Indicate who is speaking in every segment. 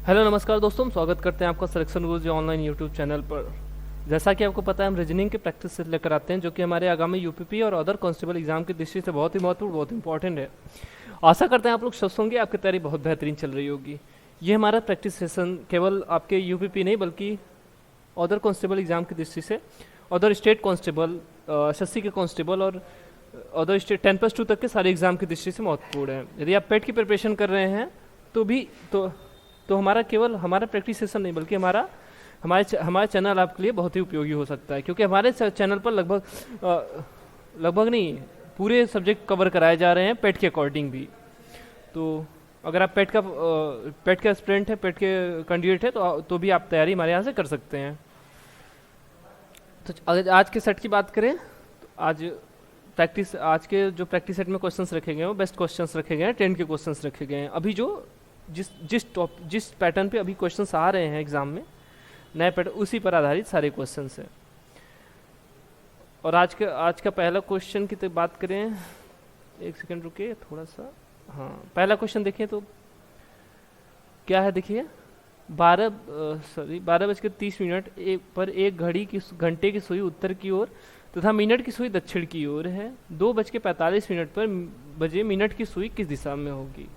Speaker 1: Hello नमस्कार दोस्तों, स्वागत करते हैं आपका सिलेक्शन गुरुजी ऑनलाइन यूट्यूब चैनल पर। जैसा कि आपको पता है, हम रीजनिंग के प्रैक्टिस से लेकर आते हैं जो कि हमारे आगामी यूपीपी और अदर कांस्टेबल एग्जाम की दृष्टि से बहुत ही महत्वपूर्ण, बहुत इंपॉर्टेंट है। आशा करते हैं आप लोग स्वस्थ होंगे, आपकी तैयारी बहुत बेहतरीन चल रही होगी। ये हमारा प्रैक्टिस सेशन केवल आपके यूपीपी नहीं बल्कि अदर कांस्टेबल एग्जाम की दृष्टि से, अदर स्टेट कांस्टेबल, एसएससी के कांस्टेबल और अदर स्टेट 10+2 तक के सारे एग्जाम की दृष्टि से महत्वपूर्ण है। यदि आप पेट की प्रिपरेशन कर रहे हैं तो भी तो हमारा केवल हमारा प्रैक्टिस सेशन नहीं बल्कि हमारे चैनल आपके लिए बहुत ही उपयोगी हो सकता है, क्योंकि हमारे चैनल पर लगभग नहीं पूरे सब्जेक्ट कवर कराए जा रहे हैं पेट के अकॉर्डिंग भी। तो अगर आप पेट का स्टूडेंट है, पेट के कैंडिडेट है तो भी आप तैयारी हमारे यहाँ से कर सकते हैं। तो अगर आज के सेट की बात करें तो आज के जो प्रैक्टिस सेट में क्वेश्चंस रखे गए हैं वो बेस्ट क्वेश्चंस रखे गए हैं, 10 के क्वेश्चंस रखे गए हैं। अभी जो जिस पैटर्न पे अभी क्वेश्चंस आ रहे हैं एग्जाम में, नए पैटर्न, उसी पर आधारित सारे क्वेश्चंस हैं। और आज का पहला क्वेश्चन की तो बात करें, एक सेकंड रुकिए थोड़ा सा। हाँ, पहला क्वेश्चन देखिए तो क्या है, देखिए 12:30 पर एक घंटे की सुई उत्तर की ओर तथा मिनट की सुई दक्षिण की ओर है। 2:45 पर बजे मिनट की सुई किस दिशा में होगी?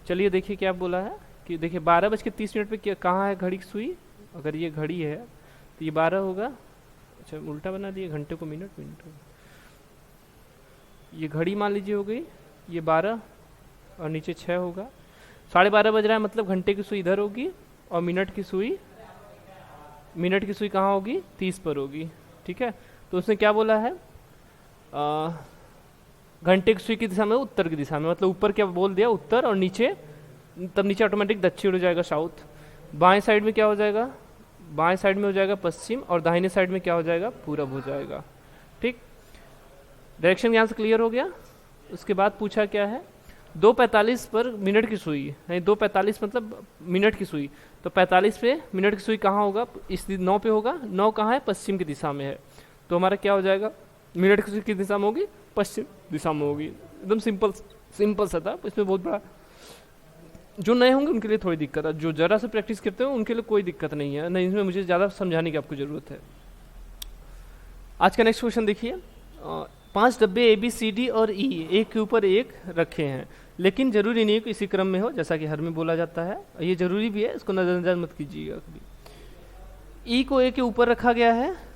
Speaker 1: चलिए देखिए क्या बोला है कि देखिए 12:30 पे कहाँ है घड़ी की सुई। अगर ये घड़ी है तो ये 12 होगा। अच्छा, उल्टा बना दिए, घंटे को मिनट को। ये घड़ी मान लीजिए हो गई, ये 12 और नीचे 6 होगा। 12:30 बज रहा है, मतलब घंटे की सुई इधर होगी और मिनट की सुई कहाँ होगी? 30 पर होगी। ठीक है, तो उसने क्या बोला है, घंटे की सुई की दिशा में, उत्तर की दिशा में, मतलब ऊपर क्या बोल दिया, उत्तर, और नीचे ऑटोमेटिक दक्षिण हो जाएगा, साउथ। बाएं साइड में क्या हो जाएगा? बाएं साइड में हो जाएगा पश्चिम, और दाहिने साइड में क्या हो जाएगा? पूरब हो जाएगा। ठीक, डायरेक्शन यहाँ से क्लियर हो गया। उसके बाद पूछा क्या है, 2:45 पर मिनट की सुई, 2:45 मतलब मिनट की सुई, तो 45 पे मिनट की सुई कहाँ होगा? इस 9 पे होगा। 9 कहाँ है? पश्चिम की दिशा में है। तो हमारा क्या हो जाएगा? मिनट की सुई किस दिशा में होगी? पश्चिम दिशा में होगी। एकदम सिंपल सा था, इसमें बहुत बड़ा, जो नए होंगे उनके लिए थोड़ी दिक्कत है, जो जरा से प्रैक्टिस करते हो उनके लिए कोई दिक्कत नहीं है, नहीं इसमें मुझे ज़्यादा समझाने की आपको ज़रूरत है। आज का नेक्स्ट क्वेश्चन देखिए, 5 डब्बे ABCD और E एक के ऊपर एक रखे हैं, लेकिन जरूरी नहीं है कि इसी क्रम में हो, जैसा कि हर में बोला जाता है। ये जरूरी भी है, इसको नजरअंदाज मत कीजिएगा कभी। E को A के ऊपर रखा गया है,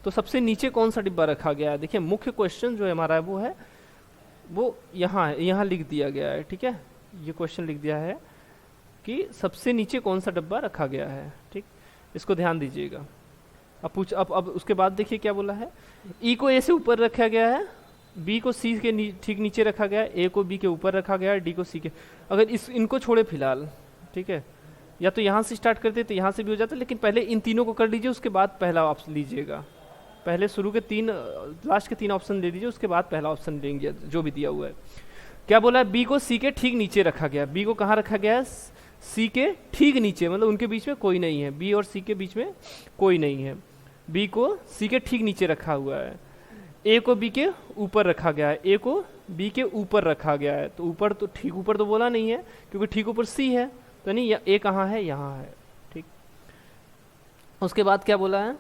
Speaker 1: तो सबसे नीचे कौन सा डिब्बा रखा गया है? देखिए मुख्य क्वेश्चन जो हमारा है वो यहाँ है, यहाँ लिख दिया गया है। ठीक है, ये क्वेश्चन लिख दिया है कि सबसे नीचे कौन सा डब्बा रखा गया है। ठीक, इसको ध्यान दीजिएगा। अब उसके बाद देखिए क्या बोला है, E को A से ऊपर रखा गया है, B को C के ठीक नीचे रखा गया है, A को B के ऊपर रखा गया है, D को C के, अगर इनको छोड़े फिलहाल, ठीक है, या तो यहाँ से स्टार्ट करते तो यहाँ से भी हो जाता, लेकिन पहले इन तीनों को कर लीजिए, उसके बाद पहला ऑप्शन लीजिएगा। पहले शुरू के लास्ट के 3 ऑप्शन ले दीजिए, उसके बाद पहला ऑप्शन लेंगे जो भी दिया हुआ है। क्या बोला है, बी को सी के ठीक नीचे रखा गया। बी को कहाँ रखा गया है? सी के ठीक नीचे, मतलब उनके बीच में कोई नहीं है, बी और सी के बीच में कोई नहीं है। बी को सी के ठीक नीचे रखा हुआ है। ए को बी के ऊपर रखा गया है, ए को बी के ऊपर रखा गया है। तो ऊपर तो ठीक ऊपर तो बोला नहीं है, क्योंकि ठीक ऊपर सी है, तो नहीं, ए कहाँ है? यहाँ है। ठीक, उसके बाद क्या बोला है,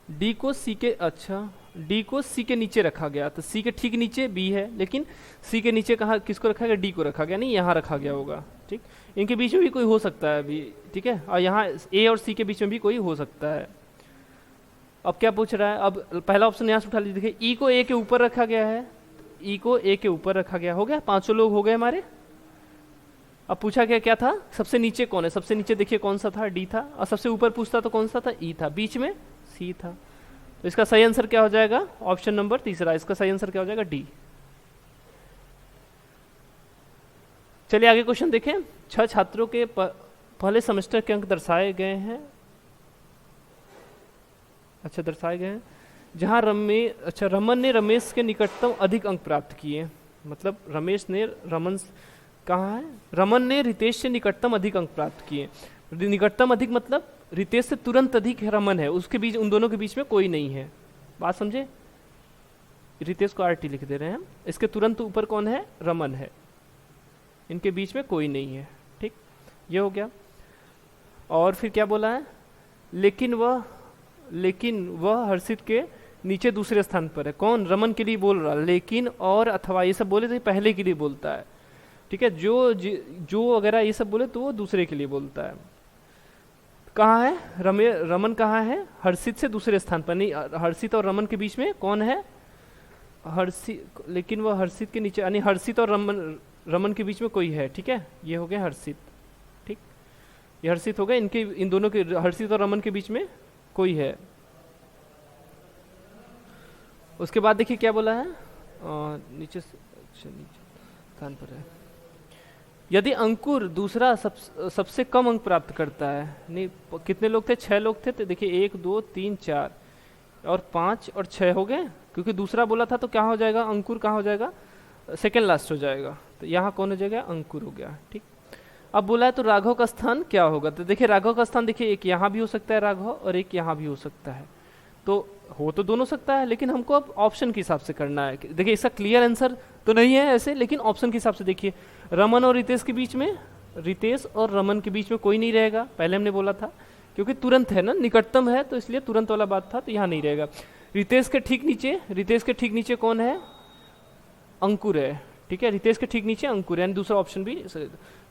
Speaker 1: डी को सी के, अच्छा, डी को सी के नीचे रखा गया, तो सी के ठीक नीचे बी है, लेकिन सी के नीचे कहाँ किसको रखा गया? डी को रखा गया, नहीं यहाँ रखा गया होगा। ठीक, इनके बीच में भी कोई हो सकता है अभी, ठीक है, और यहाँ ए और सी के बीच में भी कोई हो सकता है। अब क्या पूछ रहा है, अब पहला ऑप्शन यहाँ से उठा लीजिए, देखिए ई को ए के ऊपर रखा गया है, ई को ए के ऊपर रखा गया, हो गया, 500 लोग हो गए हमारे। अब पूछा गया क्या था, सबसे नीचे कौन है? सबसे नीचे देखिए कौन सा था? डी था। और सबसे ऊपर पूछता तो कौन सा था? ई था। बीच में सी था। तो इसका सही आंसर क्या हो जाएगा? ऑप्शन नंबर तीसरा, इसका सही आंसर क्या हो जाएगा? डी। चलिए आगे क्वेश्चन देखें। 6 छात्रों के पहले सेमेस्टर के अंक दर्शाए गए हैं, अच्छा दर्शाए गए हैं, जहां रमन ने रमेश के निकटतम अधिक अंक प्राप्त किए। मतलब रमन ने रितेश से निकटतम अधिक अंक प्राप्त किए। निकटतम अधिक मतलब रितेश से तुरंत अधिक रमन है, उसके बीच, उन दोनों के बीच में कोई नहीं है। बात समझे? रितेश को RT लिख दे रहे हैं हम, इसके तुरंत ऊपर कौन है? रमन है, इनके बीच में कोई नहीं है। ठीक, ये हो गया। और फिर क्या बोला है, लेकिन वह हर्षित के नीचे दूसरे स्थान पर है। कौन, रमन के लिए बोल रहा, लेकिन और अथवा ये सब बोले तो ये पहले के लिए बोलता है, ठीक है। जो वगैरह ये सब बोले तो वो दूसरे के लिए बोलता है। कहाँ है रमन, कहाँ है, हर्षित से दूसरे स्थान पर। नहीं, हर्षित और रमन के बीच में कौन है, हर्षित, लेकिन वह हर्षित के नीचे, यानी हर्षित और रमन के बीच में कोई है, ठीक है। ये हो गया हर्षित, ठीक, ये हर्षित हो गया, इनके इन दोनों के, हर्षित और रमन के बीच में कोई है। उसके बाद देखिए क्या बोला है, नीचे स्थान पर है। यदि अंकुर दूसरा सबसे कम अंक प्राप्त करता है, नहीं कितने लोग थे, 6 लोग थे, तो देखिए 1 2 3 4 और 5 और 6 हो गए, क्योंकि दूसरा बोला था तो क्या हो जाएगा, अंकुर कहाँ हो जाएगा, सेकेंड लास्ट हो जाएगा, तो यहाँ कौन हो जाएगा, अंकुर हो गया, ठीक। अब बोला है तो राघव का स्थान क्या होगा, तो देखिए राघव का स्थान देखिए एक यहाँ भी हो सकता है राघव और एक यहाँ भी हो सकता है, तो हो तो दोनों सकता है, लेकिन हमको अब ऑप्शन के हिसाब से करना है। देखिए इसका क्लियर आंसर तो नहीं है ऐसे, लेकिन ऑप्शन के हिसाब से देखिए, रमन और रितेश के बीच में, रितेश और रमन के बीच में कोई नहीं रहेगा, पहले हमने बोला था, क्योंकि तुरंत है ना, निकटतम है, तो इसलिए तुरंत वाला बात था, तो यहाँ नहीं रहेगा। रितेश के ठीक नीचे कौन है, अंकुर है, ठीक है, रितेश के ठीक नीचे अंकुर है, यानी दूसरा ऑप्शन भी।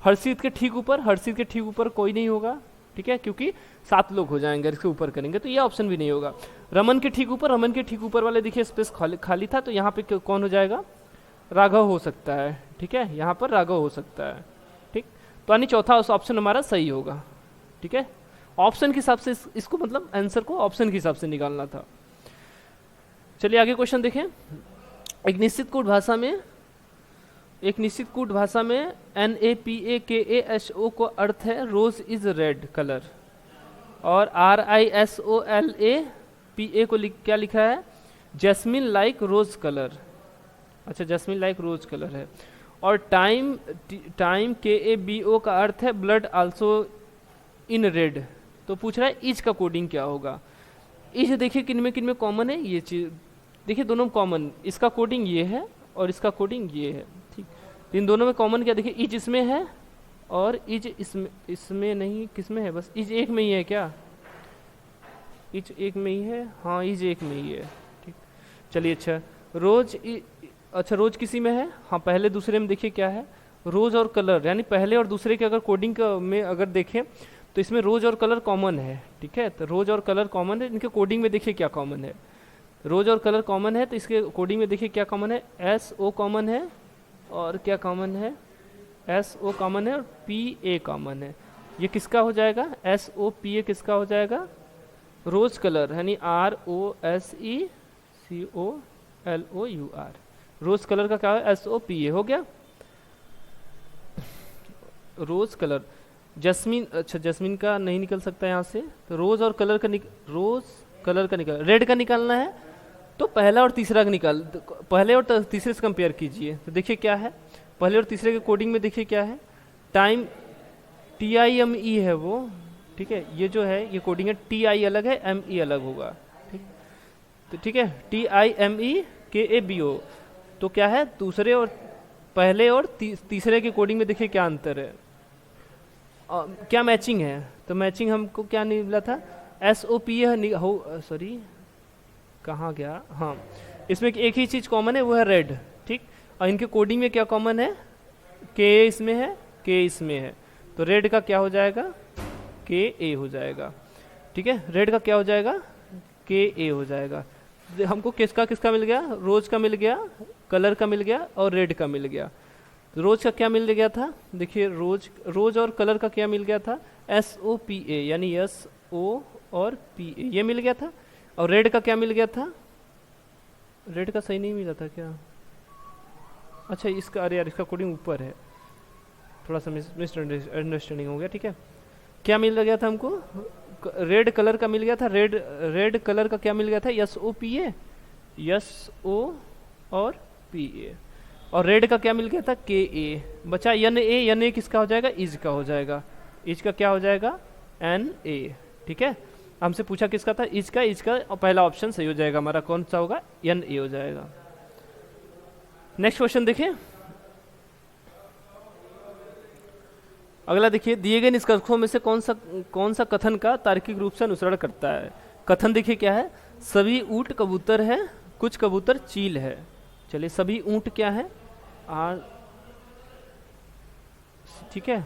Speaker 1: हर्षित के ठीक ऊपर कोई नहीं होगा, ठीक है, क्योंकि 7 लोग हो जाएंगे, इसके ऊपर करेंगे तो ये ऑप्शन भी नहीं होगा। रमन के ठीक ऊपर वाले देखिए स्पेस खाली था, तो यहाँ पे कौन हो जाएगा, राघव हो सकता है, ठीक है, यहाँ पर राघव हो सकता है, ठीक। तो यानी चौथा ऑप्शन हमारा सही होगा, ठीक है। ऑप्शन के हिसाब से इसको मतलब आंसर को ऑप्शन के हिसाब से निकालना था। चलिए आगे क्वेश्चन देखें। एक निश्चित कूट भाषा में NAPAKASO को अर्थ है रोज इज रेड कलर, और RISOLAPA को क्या लिखा है, जैस्मिन लाइक रोज कलर। अच्छा, जैस्मिन लाइक रोज कलर है। और टाइम KABO का अर्थ है ब्लड आल्सो इन रेड। तो पूछ रहा है इज का कोडिंग क्या होगा। इज देखिए किन में कॉमन है, ये चीज देखिए दोनों कॉमन, इसका कोडिंग ये है और इसका कोडिंग ये है, ठीक। इन दोनों में कॉमन क्या, देखिए इज इसमें है और इज इसमें नहीं, किसमें है, बस इज एक में ही है क्या, इज एक में ही है, हाँ इज एक में ही है, ठीक। चलिए अच्छा, रोज किसी में है, हाँ पहले दूसरे में देखिए क्या है, रोज और कलर, यानी पहले और दूसरे के अगर कोडिंग में अगर देखें तो इसमें रोज और कलर कॉमन है, ठीक है। तो रोज और कलर कॉमन है, इनके कोडिंग में देखिए क्या कॉमन है, रोज और कलर कॉमन है, तो इसके कोडिंग में देखिए क्या कॉमन है, SO कॉमन है और क्या कॉमन है, SO कॉमन है और PA कॉमन है। ये किसका हो जाएगा, SOPA किसका हो जाएगा, रोज कलर, यानी ROSECOLOUR, रोज कलर का क्या है, SOPA हो गया, रोज कलर। जस्मिन, अच्छा जस्मिन का नहीं निकल सकता यहाँ से, तो रोज और कलर का रोज कलर का निकल, रेड का निकालना है तो पहला और तीसरा का पहले और तीसरे से कंपेयर कीजिए, तो देखिए क्या है, पहले और तीसरे के कोडिंग में देखिए क्या है, टाइम TIME है वो, ठीक है, ये जो है ये कोडिंग है, TI अलग है, ME अलग होगा, ठीक। तो ठीक है, TIMEKABO, तो क्या है, दूसरे और पहले और तीसरे के कोडिंग में देखिए क्या अंतर है, क्या मैचिंग है, तो मैचिंग हमको क्या नहीं मिला था, SOPA हो, सॉरी कहाँ गया, हाँ इसमें एक ही चीज कॉमन है, वो है रेड, ठीक। और इनके कोडिंग में क्या कॉमन है, K इसमें है, K इसमें है, तो रेड का क्या हो जाएगा, KA हो जाएगा, ठीक है, रेड का क्या हो जाएगा, KA हो जाएगा। हमको किसका मिल गया, रोज का मिल गया, कलर का मिल गया और रेड का मिल गया। तो रोज का क्या मिल गया था, देखिए रोज और कलर का क्या मिल गया था, SOPA, यानी SO और PA ये मिल गया था। और रेड का क्या मिल गया था, रेड का सही नहीं मिला था क्या, अच्छा इसका, अरे यार इसका कोडिंग ऊपर है, थोड़ा सा मिसअंडरस्टैंडिंग हो गया, ठीक है। क्या मिल गया था हमको, रेड कलर का मिल गया था, रेड कलर का क्या मिल गया था, SOPA, SO और PA, और रेड का क्या मिल गया था, KA। बचा NA किसका हो जाएगा, इज का हो जाएगा, इज का क्या हो जाएगा, NA, ठीक है। हमसे पूछा किसका था, इज का, और पहला ऑप्शन सही हो जाएगा हमारा, कौन सा होगा, NA हो जाएगा। नेक्स्ट क्वेश्चन देखिए, अगला देखिए, दिए गए निष्कर्षों में से कौन सा कथन का तार्किक रूप से अनुसरण करता है। कथन देखिए क्या है, सभी ऊँट कबूतर है, कुछ कबूतर चील है। चलिए सभी ऊँट क्या है, आर, ठीक है,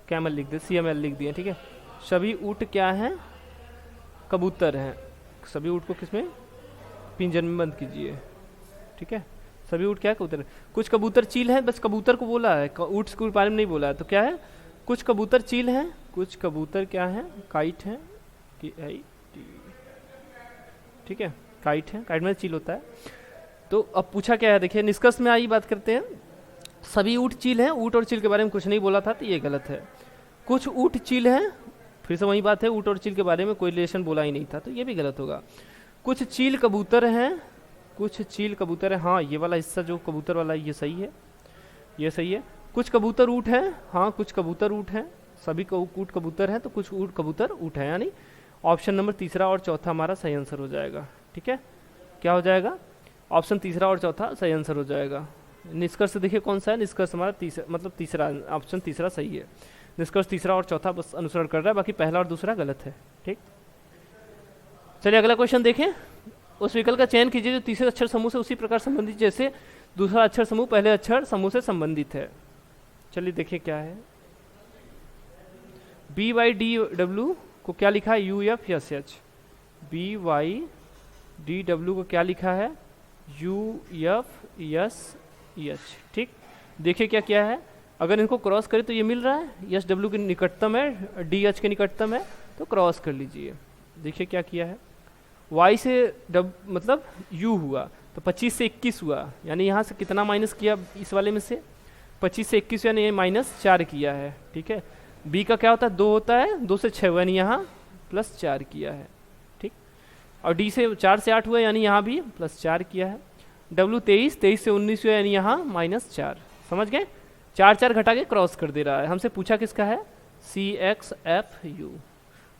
Speaker 1: कैमल लिख दे, CML लिख दिया, ठीक है। सभी ऊँट क्या है, कबूतर हैं। सभी ऊँट को किसमें, पिंजर में बंद कीजिए, ठीक है। सभी ऊँट क्या है, कबूतर। कुछ कबूतर चील है, बस कबूतर को बोला है, ऊँट के बारे में नहीं बोला है, तो क्या है, कुछ कबूतर चील हैं, कुछ कबूतर क्या है, काइट है, ठीक है, काइट है, काइट में चील होता है। तो अब पूछा क्या है, देखिए निष्कर्ष में आई बात करते हैं। सभी ऊँट चील हैं, ऊँट और चील के बारे में कुछ नहीं बोला था, तो ये गलत है। कुछ ऊँट चील हैं, फिर से वही बात है, ऊँट और चील के बारे में कोई रिलेशन बोला ही नहीं था, तो ये भी गलत होगा। कुछ चील कबूतर हैं, कुछ चील कबूतर है, हाँ ये वाला हिस्सा जो कबूतर वाला है ये सही है, ये सही है। कुछ कबूतर ऊँट है, हाँ कुछ कबूतर ऊँट हैं, सभी ऊँट कबूतर हैं, तो कुछ ऊँट कबूतर ऊँट है, यानी ऑप्शन नंबर तीसरा और चौथा हमारा सही आंसर हो जाएगा, ठीक है। क्या हो जाएगा, ऑप्शन तीसरा और चौथा सही आंसर हो जाएगा। निष्कर्ष देखिए कौन सा है, निष्कर्ष हमारा तीसरा, ऑप्शन तीसरा सही है। निष्कर्ष तीसरा और चौथा बस अनुसरण कर रहा है, बाकी पहला और दूसरा गलत है, ठीक। चलिए अगला क्वेश्चन देखें। उस विकल्प का चयन कीजिए जो तीसरे अक्षर समूह से उसी प्रकार संबंधित जैसे दूसरा अक्षर समूह पहले अक्षर समूह से संबंधित है। चलिए देखिए क्या है, BYDW को क्या लिखा है, UFSH। BYDW को क्या लिखा है, UFSH, ठीक। देखिए क्या क्या है, अगर इनको क्रॉस करें तो ये मिल रहा है, SW के निकटतम है, DH के निकटतम है, तो क्रॉस कर लीजिए। देखिए क्या किया है, Y से मतलब U हुआ, तो 25 से 21 हुआ, यानी यहाँ से कितना माइनस किया, इस वाले में से 25 से 21 यानी -4 किया है, ठीक है। B का क्या होता है, 2 होता है, 2 से 6 हुआ, यानी यहाँ +4 किया है, ठीक। और D से 4 से 8 हुआ, यानी यहाँ भी +4 किया है। W 23 से 19 हुआ, यानी यहाँ -4। समझ गए, 4 घटा के क्रॉस कर दे रहा है। हमसे पूछा किसका है, CXFU।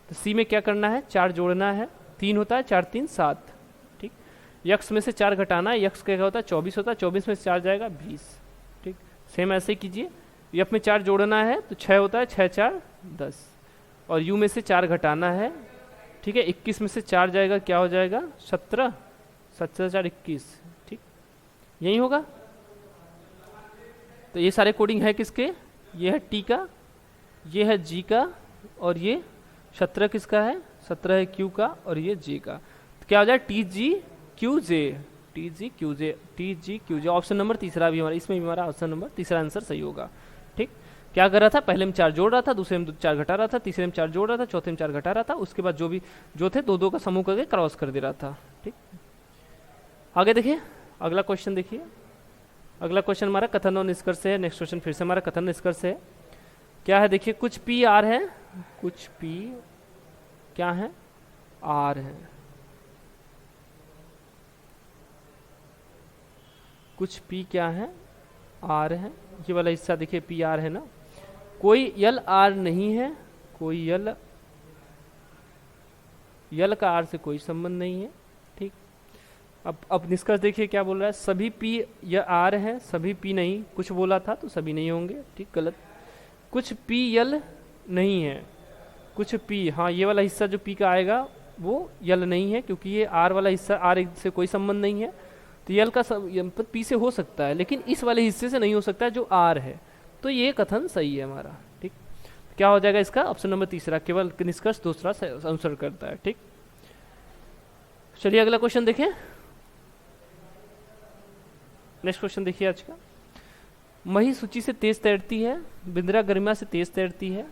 Speaker 1: तो C में क्या करना है, 4 जोड़ना है, 3 होता है, 4 3 7, ठीक। यक्स में से 4 घटाना है, यक्स क्या होता है 24 होता है, 24 में से 4 जाएगा 20, ठीक। सेम ऐसे ही कीजिए, यफ में 4 जोड़ना है तो 6 होता है, 6 4 10, और यू में से 4 घटाना है, ठीक है। 21 में से 4 जाएगा, क्या हो जाएगा 17, 17 4 21, ठीक, यही होगा। तो ये सारे कोडिंग है किसके, ये है टी का, ये है जी का, और ये 17 किसका है, 17 है क्यू का, और ये जे का। तो क्या हो जाए TGQJ, TGQJ। ऑप्शन नंबर तीसरा भी हमारा, इसमें भी हमारा ऑप्शन नंबर तीसरा आंसर सही होगा, ठीक। क्या कर रहा था, पहले में 4 जोड़ रहा था, दूसरे में 4 घटा रहा था, तीसरे में 4 जोड़ रहा था, चौथे में 4 घटा रहा था, उसके बाद जो भी जो थे 2 2 का समूह करके क्रॉस कर दे रहा था, ठीक। आगे देखिए अगला क्वेश्चन, देखिए अगला क्वेश्चन हमारा कथन और निष्कर्ष है। नेक्स्ट क्वेश्चन फिर से हमारा कथन निष्कर्ष है। क्या है, देखिए कुछ P R है, कुछ P क्या है, R है, कुछ P क्या है, R है। ये वाला हिस्सा देखिए P R है ना, कोई यल R नहीं है, कोई यल का R से कोई संबंध नहीं है, ठीक। अब निष्कर्ष देखिए क्या बोल रहा है, सभी P या R है, सभी P नहीं, कुछ बोला था तो सभी नहीं होंगे, ठीक, गलत। कुछ P यल नहीं है, कुछ P, हाँ ये वाला हिस्सा जो P का आएगा वो यल नहीं है, क्योंकि ये R वाला हिस्सा R से कोई संबंध नहीं है, तो यल का P से हो सकता है, लेकिन इस वाले हिस्से से नहीं हो सकता जो R है, तो ये कथन सही है हमारा, ठीक। क्या हो जाएगा इसका, ऑप्शन नंबर तीसरा, केवल निष्कर्ष दूसरा अनुसरण करता है, ठीक। चलिए अगला क्वेश्चन देखें। नेक्स्ट क्वेश्चन देखिए आज का, मही सूची से तेज तैरती है, बिंद्रा गरिमा से तेज तैरती है,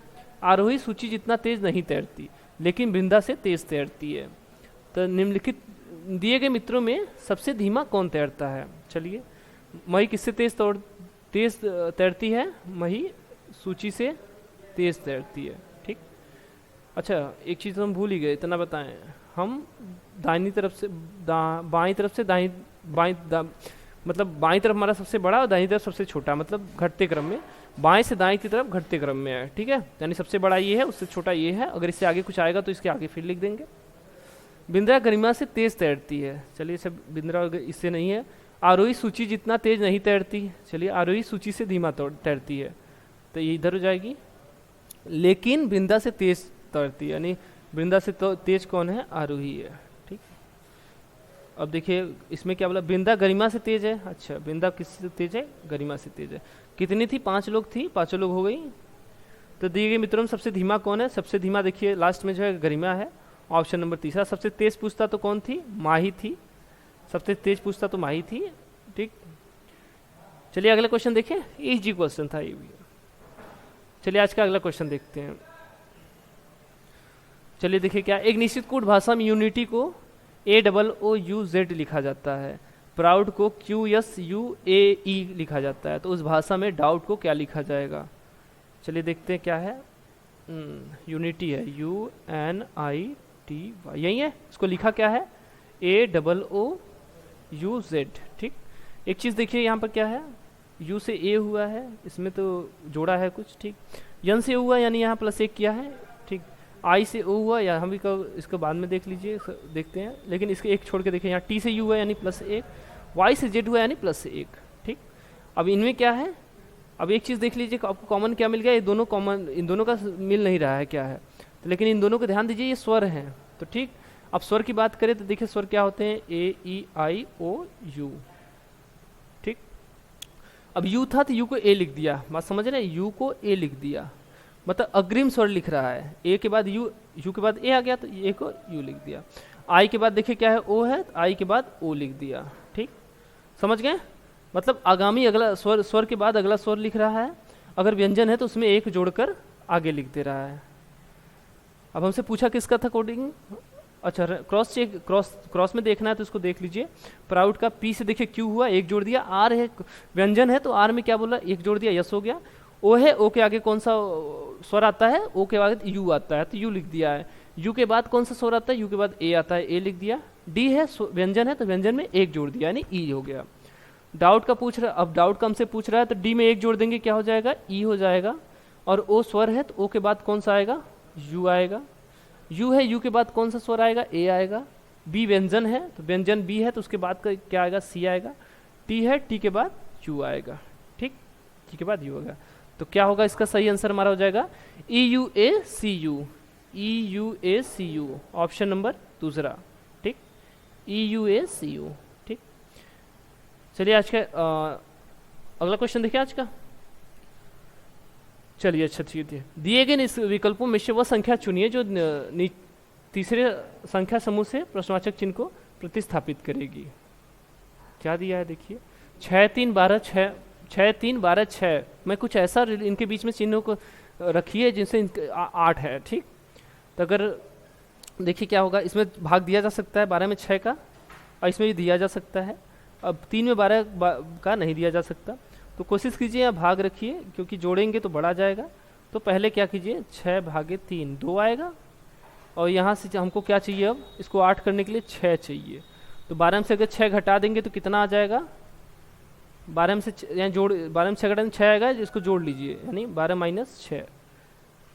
Speaker 1: आरोही सूची जितना तेज नहीं तैरती, लेकिन बृंदा से तेज तैरती है। तो निम्नलिखित दिए गए मित्रों में सबसे धीमा कौन तैरता है। चलिए, मही किससे तेज तैरती है, मही सूची से तेज तैरती है, ठीक। अच्छा एक चीज़ हम भूल ही गए, इतना बताएं, हम दाहिनी तरफ से बाईं तरफ से मतलब बाईं तरफ हमारा सबसे बड़ा और दाहिनी तरफ सबसे छोटा, मतलब घटते क्रम में, बाएं से दाएं की तरफ घटते क्रम में है, ठीक है। यानी सबसे बड़ा ये है, उससे छोटा ये है, अगर इससे आगे कुछ आएगा तो इसके आगे फिर लिख देंगे। बिंद्रा गरिमा से तेज तैरती है, चलिए सब बिंद्रा इससे नहीं है। आरोही सूची जितना तेज नहीं तैरती, चलिए आरोही सूची से धीमा तैरती है, तो ये इधर हो जाएगी, लेकिन वृंदा से तेज तैरती है, यानी वृंदा से तो तेज कौन है, आरोही है। ठीक, अब देखिए इसमें क्या बोला, वृंदा गरिमा से तेज है। अच्छा, वृंदा किससे तेज है, गरिमा से तेज है। कितनी थी, 5 लोग थी, 5 लोग हो गई। तो दिए गए मित्रों में सबसे धीमा कौन है, सबसे धीमा देखिए लास्ट में जो है गरिमा है, ऑप्शन नंबर तीसरा। सबसे तेज पूछता तो कौन थी, माही थी, सबसे तेज पूछता तो माही थी। ठीक, चलिए अगला क्वेश्चन देखिए, इजी क्वेश्चन था ये भी। चलिए आज का अगला क्वेश्चन देखते हैं। चलिए देखिए क्या, एक निश्चित कूट भाषा में यूनिटी को AOOUZ लिखा जाता है, प्राउड को QSUAE लिखा जाता है, तो उस भाषा में डाउट को क्या लिखा जाएगा। चलिए देखते हैं क्या है। यूनिटी है UNITY, यही है, इसको लिखा क्या है AOOUZ। ठीक, एक चीज़ देखिए यहाँ पर क्या है, U से A हुआ है, इसमें तो जोड़ा है कुछ। ठीक, N से हुआ यानी यहाँ +1 किया है। ठीक, I से O हुआ, या हम भी इसको बाद में देख लीजिए, देखते हैं, लेकिन इसके एक छोड़ के देखिए, यहाँ T से U हुआ यानी +1, Y से Z हुआ यानी +1। ठीक, अब इनमें क्या है, अब एक चीज़ देख लीजिए आपको कॉमन क्या मिल गया, ये दोनों कॉमन, इन दोनों का मिल नहीं रहा है क्या है, तो लेकिन इन दोनों को ध्यान दीजिए, ये स्वर हैं। तो ठीक, अब स्वर की बात करें तो देखिए स्वर क्या होते हैं, AEIOU। ठीक, अब यू था तो यू को ए लिख दिया, बात समझ रहे हैं, यू को ए लिख दिया, मतलब अग्रिम स्वर लिख रहा है। ए के बाद यू, यू के बाद ए आ गया तो ए को यू लिख दिया। आई के बाद देखिए क्या है, ओ है, तो आई के बाद ओ लिख दिया। ठीक, समझ गए, मतलब आगामी अगला स्वर, स्वर के बाद अगला स्वर लिख रहा है, अगर व्यंजन है तो उसमें एक जोड़कर आगे लिख दे रहा है। अब हमसे पूछा किसका था कोडिंग, अच्छा क्रॉस चेक, क्रॉस में देखना है तो इसको देख लीजिए। प्राउड का पी से देखिए क्यू हुआ, एक जोड़ दिया, आर है व्यंजन है तो आर में क्या बोला, एक जोड़ दिया, यस हो गया। ओ है, ओ के आगे कौन सा स्वर आता है, ओ के आगे यू आता है तो यू लिख दिया है। यू के बाद कौन सा स्वर आता है, यू के बाद ए आता है, ए लिख दिया। डी है व्यंजन है तो व्यंजन में एक जोड़ दिया यानी ई हो गया। डाउट का पूछ रहा, अब डाउट का हमसे पूछ रहा है तो डी में एक जोड़ देंगे क्या हो जाएगा, ई हो जाएगा। और ओ स्वर है तो ओ के बाद कौन सा आएगा, यू आएगा। यू है, यू के बाद कौन सा स्वर आएगा, ए आएगा। बी व्यंजन है तो व्यंजन बी है तो उसके बाद का क्या आएगा, सी आएगा। टी है, टी के बाद यू आएगा। ठीक, टी के बाद यू आएगा, तो क्या होगा इसका सही आंसर हमारा हो जाएगा EUACU, EUACU, ऑप्शन नंबर दूसरा। ठीक, EUACU। ठीक, चलिए आज का अगला क्वेश्चन देखिए आज का। चलिए अच्छा ठीक है, दिए गए इस विकल्पों में से वह संख्या चुनिए जो तीसरे संख्या समूह से प्रश्नवाचक चिन्ह को प्रतिस्थापित करेगी। क्या दिया है देखिए, 6 3 12 6, 6 3 12 6 में कुछ ऐसा इनके बीच में चिन्हों को रखिए जिनसे 8 है। ठीक, तो अगर देखिए क्या होगा, इसमें भाग दिया जा सकता है 12 में 6 का, और इसमें भी दिया जा सकता है। अब 3 में 12 का नहीं दिया जा सकता, तो कोशिश कीजिए या भाग रखिए, क्योंकि जोड़ेंगे तो बढ़ा जाएगा। तो पहले क्या कीजिए, 6 भागे 3 2 आएगा, और यहाँ से हमको क्या चाहिए, अब इसको 8 करने के लिए 6 चाहिए। तो 12 में से अगर 6 घटा देंगे तो कितना आ जाएगा, 12 में से यहाँ जोड़, 12 में 6 घटा 6 आएगा, इसको जोड़ लीजिए यानी 12 - 6।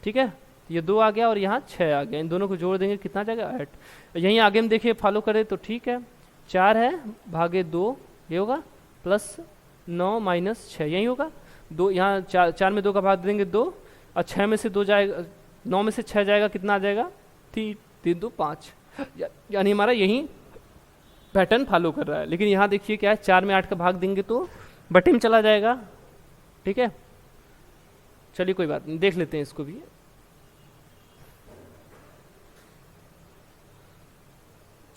Speaker 1: ठीक है, ये 2 आ गया और यहाँ 6 आ गया, इन दोनों को जोड़ देंगे कितना आ जाएगा, 8। यहीं आगे हम देखिए फॉलो करें तो ठीक है, 4 है भागे 2 ये होगा, प्लस 9 - 6 यही होगा। 2 यहाँ 4 में 2 का भाग देंगे 2, और 6 में से 2 जाएगा, 9 में से 6 जाएगा, कितना आ जाएगा 3 3 2 5, यानी हमारा यही पैटर्न फॉलो कर रहा है। लेकिन यहाँ देखिए क्या है, 4 में 8 का भाग देंगे तो बटे में चला जाएगा। ठीक है, चलिए कोई बात नहीं, देख लेते हैं इसको भी।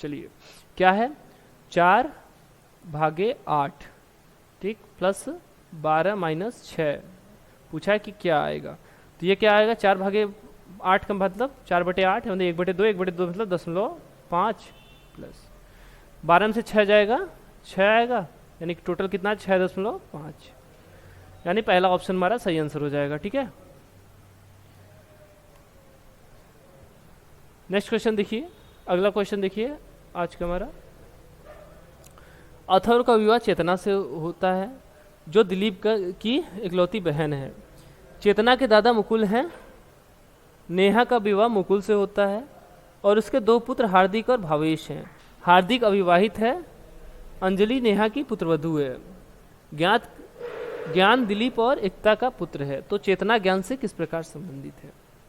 Speaker 1: चलिए क्या है, 4 भागे 8, ठीक, प्लस 12 - 6 पूछा है कि क्या आएगा, तो ये क्या आएगा, 4 भागे 8 का मतलब 4/8 मतलब 1/2, 1/2 मतलब 10.5 प्लस 12 में से 6 जाएगा 6 आएगा, यानी टोटल कितना 6.5, यानी पहला ऑप्शन हमारा सही आंसर हो जाएगा। ठीक है, नेक्स्ट क्वेश्चन देखिए, अगला क्वेश्चन देखिए आज का हमारा। अथर्व का विवाह चेतना से होता है जो दिलीप की इकलौती बहन है। चेतना के दादा मुकुल हैं। नेहा का विवाह मुकुल से होता है और उसके 2 पुत्र हार्दिक और भावेश हैं। हार्दिक अविवाहित है, अंजलि नेहा की पुत्रवधू है। ज्ञान दिलीप और एकता का पुत्र है। तो चेतना ज्ञान से किस प्रकार संबंधित है।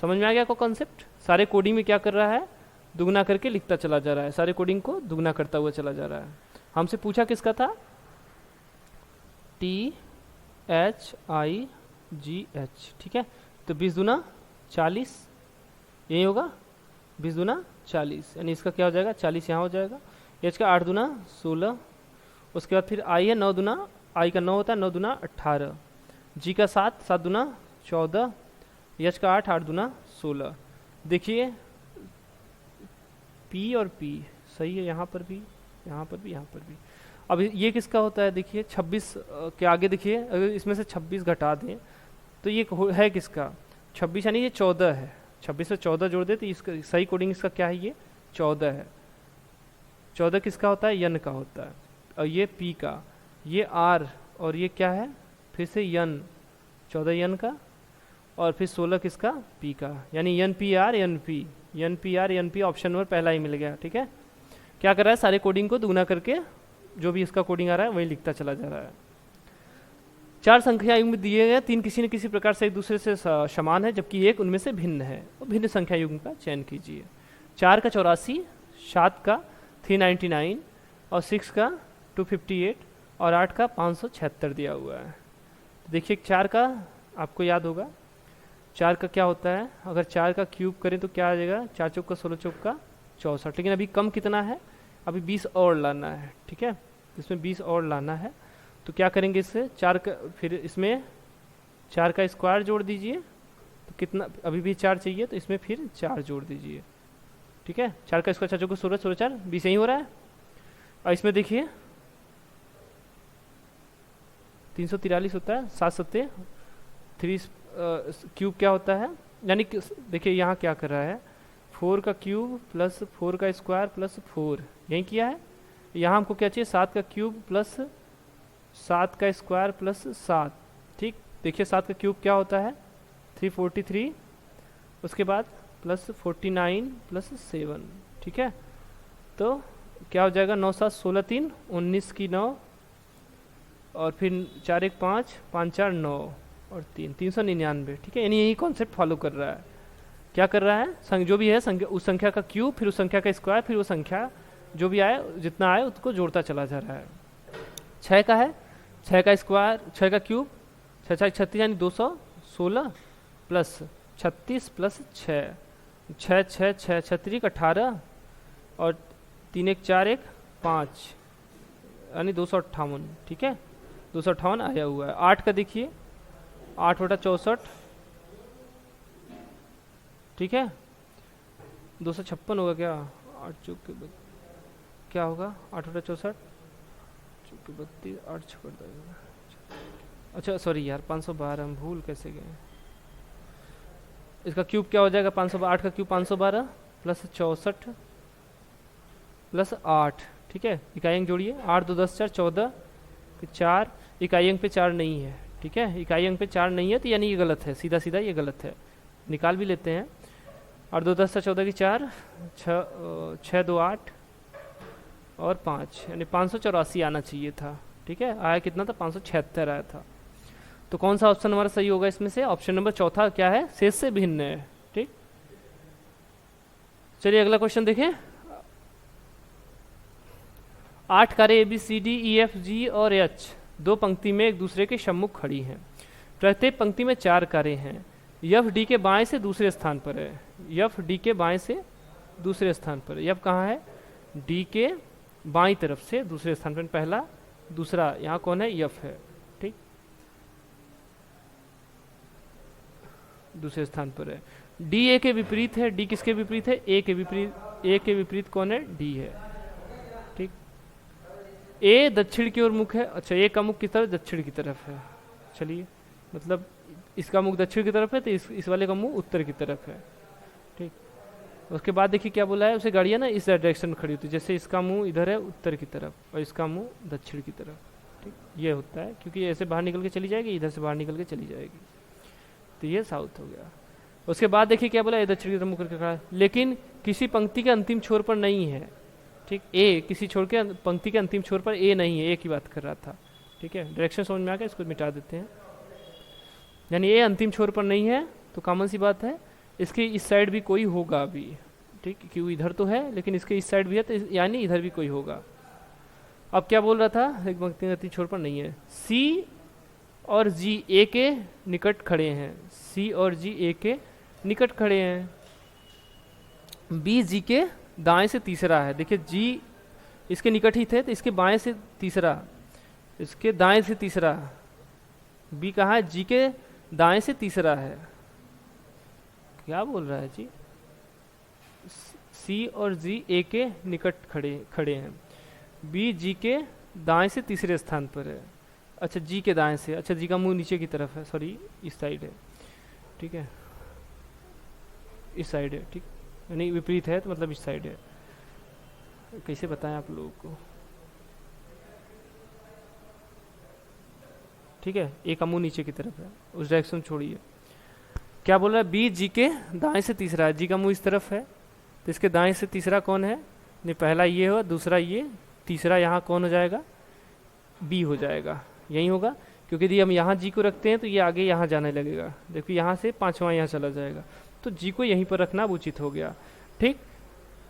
Speaker 1: समझ में आ गया आपको कॉन्सेप्ट? सारे कोडिंग में क्या कर रहा है, दुगना करके लिखता चला जा रहा है, सारे कोडिंग को दुगना करता हुआ चला जा रहा है। हमसे पूछा किसका था, THIGH, ठीक है। तो 20 दूना 40, यही होगा 20 दूना 40, यानी इसका क्या हो जाएगा 40 यहाँ हो जाएगा। एच का 8 दूना 16, उसके बाद फिर आई है 9 दूना, आई का 9 होता है, 9 दूना 18, जी का 7, 7 दूना 14, एच का 8, 8 दूना 16। देखिए पी और पी सही है, यहाँ पर भी, यहाँ पर भी, यहाँ पर भी। अब ये किसका होता है, देखिए 26 के आगे देखिए, अगर इसमें से 26 घटा दें तो ये है किसका 26, यानी ये 14 है। 26 से 14 जोड़ दे तो इसका सही कोडिंग इसका क्या है, ये 14 है। 14 किसका होता है, यन का होता है। और ये पी का, ये आर, और ये क्या है फिर से यन, 14 यन का, और फिर 16 किसका, पी का, यानी N P R N P, N P R N P, option number पहला ही मिल गया। ठीक है, क्या कर रहा है, सारे कोडिंग को दुगना करके जो भी इसका कोडिंग आ रहा है वही लिखता चला जा रहा है। 4 संख्या युग्म दिए गए, 3 किसी न किसी प्रकार से एक दूसरे से समान है जबकि एक उनमें से भिन्न है, तो भिन्न संख्या युग्म का चयन कीजिए। 4 का 84, 7 का 399 और 6 का 258 और 8 का 576 दिया हुआ है। देखिए 4 का आपको याद होगा, 4 का क्या होता है, अगर 4 का क्यूब करें तो क्या आ जाएगा, 4 चौक का 16 चौक का 64, लेकिन अभी कम कितना है, अभी 20 और लाना है। ठीक है, इसमें 20 और लाना है, तो क्या करेंगे इससे 4 का, फिर इसमें 4 का स्क्वायर जोड़ दीजिए, तो कितना, अभी भी 4 चाहिए तो इसमें फिर 4 जोड़ दीजिए। ठीक है, 4 का स्क्वायर 4 चौक 16, 16 4 20 यही हो रहा है। और इसमें देखिए 343 होता है, 7 सत्ते 3 क्यूब क्या होता है, यानी देखिए यहाँ क्या कर रहा है, 4 का क्यूब प्लस 4 का स्क्वायर प्लस 4 यही किया है। यहाँ हमको क्या चाहिए, 7 का क्यूब प्लस 7 का स्क्वायर प्लस 7। ठीक, देखिए 7 का क्यूब क्या होता है 343, उसके बाद प्लस 49 प्लस 7। ठीक है, तो क्या हो जाएगा 9 7 16 3 19 की 9, और फिर 4 1 5 5 4 9 और 3 399। ठीक है, यानी यही कॉन्सेप्ट फॉलो कर रहा है। क्या कर रहा है, जो भी है संख्या, उस संख्या का क्यूब, फिर उस संख्या का स्क्वायर, फिर वो संख्या जो भी आए जितना आए उसको जोड़ता चला जा रहा है। 6 का है, 6 का स्क्वायर, 6 का क्यूब, 6 6 36 यानी 216 प्लस 36 प्लस 6 6 6 6 36 18 और 3 1 4 1 5 यानी 258। ठीक है, 258 आया हुआ है। 8 का देखिए 8 बटा 64, ठीक है, 256 होगा क्या, 8 चौक के क्या होगा, 8 बटा 64 चौक के 32 8 छक्कर देगा, अच्छा सॉरी यार 512, हम भूल कैसे गए। इसका क्यूब क्या हो जाएगा 512, 8 का क्यूब 512 प्लस 64 प्लस 8। ठीक है, इकाई अंक जोड़िए, 8 2 10 4 14 4, इकाई अंक पे 4 नहीं है। ठीक है, इकाई अंक पे 4 नहीं है तो यानी ये गलत है, सीधा सीधा ये गलत है, निकाल भी लेते हैं। 8 2 10 14 की 4, 6 2 8 और 5 यानी 584 आना चाहिए था। ठीक है, आया कितना था 576 आया था। तो कौन सा ऑप्शन हमारा सही होगा इसमें से, ऑप्शन नंबर चौथा क्या है, शेष से भिन्न है। ठीक, चलिए अगला क्वेश्चन देखें। 8 कारें ABCDEFG और H दो पंक्ति में एक दूसरे के सम्मुख खड़ी हैं। प्रत्येक पंक्ति में 4 कारें हैं। यफ डी के बाएं से दूसरे स्थान पर है, यफ डी के बाएं से दूसरे स्थान पर, यफ कहाँ है, डी के बाईं तरफ से दूसरे स्थान पर, पहला दूसरा, यहाँ कौन है, यफ है। ठीक, दूसरे स्थान पर है। डी ए के विपरीत है, डी किसके विपरीत है, ए के विपरीत, ए के विपरीत कौन है, डी है। ठीक, ए दक्षिण की ओर मुख है, अच्छा ए का मुख किस तरफ, दक्षिण की तरफ है। चलिए, मतलब इसका मुख दक्षिण की तरफ है तो इस वाले का मुंह उत्तर की तरफ है। ठीक, उसके बाद देखिए क्या बोला है, उसे गाड़ियाँ ना इस डायरेक्शन में खड़ी होती है, जैसे इसका मुंह इधर है उत्तर की तरफ और इसका मुंह दक्षिण की तरफ। ठीक, ये होता है क्योंकि ऐसे बाहर निकल के चली जाएगी, इधर से बाहर निकल के चली जाएगी, तो ये साउथ हो गया। उसके बाद देखिए क्या बोला, ए दक्षिण की तरफ मुख करके खड़ा है, लेकिन किसी पंक्ति के अंतिम छोर पर नहीं है। ठीक, ए किसी छोर के पंक्ति के अंतिम छोर पर ए नहीं है, ए की बात कर रहा था। ठीक है, डायरेक्शन समझ में आ गया, इसको मिटा देते हैं। यानी ए अंतिम छोर पर नहीं है तो कॉमन सी बात है इसके इस साइड भी कोई होगा अभी, ठीक, क्यों इधर तो है लेकिन इसके इस साइड भी है, तो यानी इधर भी कोई होगा। अब क्या बोल रहा था, एक पंक्ति छोर पर नहीं है, सी और जी ए के निकट खड़े हैं, सी और जी ए के निकट खड़े हैं, बी जी के दाएं से तीसरा है। देखिए जी इसके निकट ही थे तो इसके बाएं से तीसरा, इसके दाएं से तीसरा, बी कहाँ है, जी के दाएं से तीसरा है। क्या बोल रहा है जी, सी और जी ए के निकट खड़े हैं, बी जी के दाएं से तीसरे स्थान पर है। अच्छा जी के दाएं से, अच्छा जी का मुंह नीचे की तरफ है, सॉरी इस साइड है, ठीक है, इस साइड है, ठीक, यानी विपरीत है तो मतलब इस साइड है। कैसे बताएं आप लोगों को, ठीक है, ए का मुंह नीचे की तरफ है, उस डायरेक्शन छोड़िए। क्या बोल रहा है, बी जी के दाएं से तीसरा है, जी का मुंह इस तरफ है तो इसके दाएं से तीसरा कौन है, नहीं पहला ये हो, दूसरा ये, तीसरा यहाँ कौन हो जाएगा, बी हो जाएगा, यही होगा, क्योंकि यदि हम यहाँ जी को रखते हैं तो ये आगे यहाँ जाने लगेगा, देखो यहाँ से पांचवा यहाँ चला जाएगा, तो जी को यहीं पर रखना उचित हो गया, ठीक।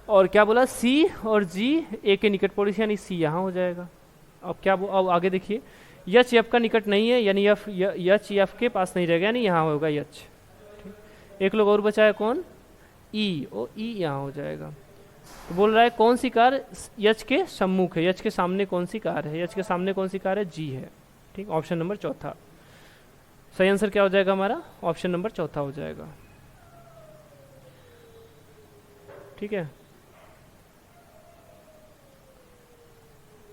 Speaker 1: और क्या बोला, सी और जी ए के निकट पड़ोसी, यानी सी यहाँ हो जाएगा। अब क्या अब आगे देखिए, यच एफ का निकट नहीं है, यानी यच एफ के पास नहीं रहेगा, यानी यहाँ होगा यच, ठीक। एक लोग और बचा है कौन, ई, ओ ई यहाँ हो जाएगा। तो बोल रहा है कौन सी कार यच के सम्मुख है, यच के सामने कौन सी कार है, यच के सामने कौन सी कार है, जी है, ठीक। ऑप्शन नंबर चौथा सही आंसर क्या हो जाएगा हमारा, ऑप्शन नंबर चौथा हो जाएगा, ठीक है।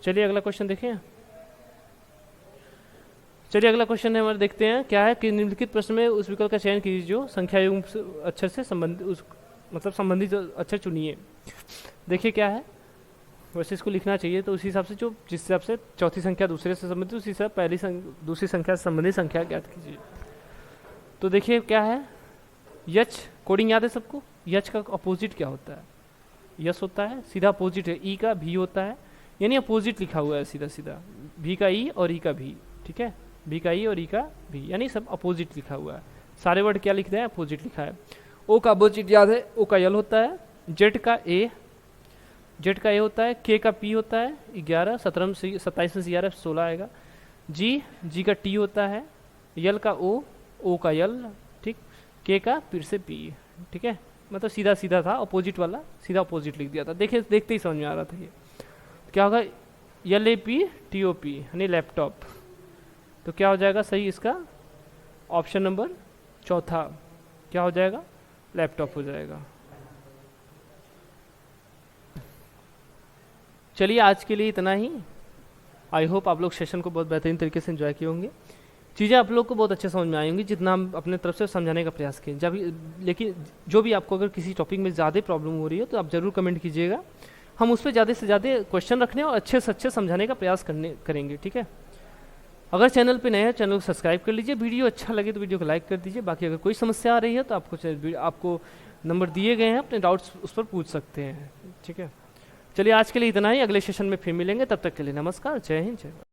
Speaker 1: चलिए अगला क्वेश्चन देखें, चलिए अगला क्वेश्चन है हमारे, देखते हैं क्या है कि निम्नलिखित प्रश्न में उस विकल्प का चयन कीजिए जो संख्या युग्म अक्षर से संबंधित, उस मतलब संबंधित अक्षर चुनिए। देखिए क्या है, वैसे इसको लिखना चाहिए तो उसी हिसाब से, जो जिस हिसाब से चौथी संख्या दूसरे से संबंधित, उसी हिसाब पहली दूसरी संख्या से संबंधित संख्या ज्ञात कीजिए। तो देखिए क्या है, यच कोडिंग याद है सबको, यच का अपोजिट क्या होता है, यस होता है, सीधा अपोजिट है, ई का भी होता है, यानी अपोजिट लिखा हुआ है सीधा सीधा, भी का ई और ई का भी, ठीक है, भी का ई और ई का भी, यानी सब अपोजिट लिखा हुआ है, सारे वर्ड क्या लिख रहे हैं, अपोजिट लिखा है। ओ का अपोजिट याद है, ओ का यल होता है, जेड का ए, जेड का ए होता है, के का पी होता है 11, 17 से 27 में से 11 16 आएगा, जी, जी का टी होता है, यल का ओ का यल, ठीक, के का फिर से पी, ठीक है, मतलब सीधा सीधा था, अपोजिट वाला सीधा अपोजिट लिख दिया था, देखे देखते ही समझ में आ रहा था ये। क्या होगा, L A P T O P यानी लैपटॉप, तो क्या हो जाएगा सही इसका, ऑप्शन नंबर चौथा क्या हो जाएगा, लैपटॉप हो जाएगा। चलिए आज के लिए इतना ही, आई होप आप लोग सेशन को बहुत बेहतरीन तरीके से एंजॉय किए होंगे, चीज़ें आप लोग को बहुत अच्छे समझ में आई होंगी जितना हम अपने तरफ से समझाने का प्रयास किए। जब लेकिन जो भी आपको अगर किसी टॉपिक में ज़्यादा प्रॉब्लम हो रही है तो आप ज़रूर कमेंट कीजिएगा, हम उस पर ज़्यादा से ज़्यादा क्वेश्चन रखने और अच्छे से अच्छे समझाने का प्रयास करेंगे, ठीक है। अगर चैनल पे नए हैं चैनल को सब्सक्राइब कर लीजिए, वीडियो अच्छा लगे तो वीडियो को लाइक कर दीजिए। बाकी अगर कोई समस्या आ रही है तो आपको नंबर दिए गए हैं, अपने डाउट्स उस पर पूछ सकते हैं, ठीक है। चलिए आज के लिए इतना ही, अगले सेशन में फिर मिलेंगे, तब तक के लिए नमस्कार, जय हिंद, जय भारत।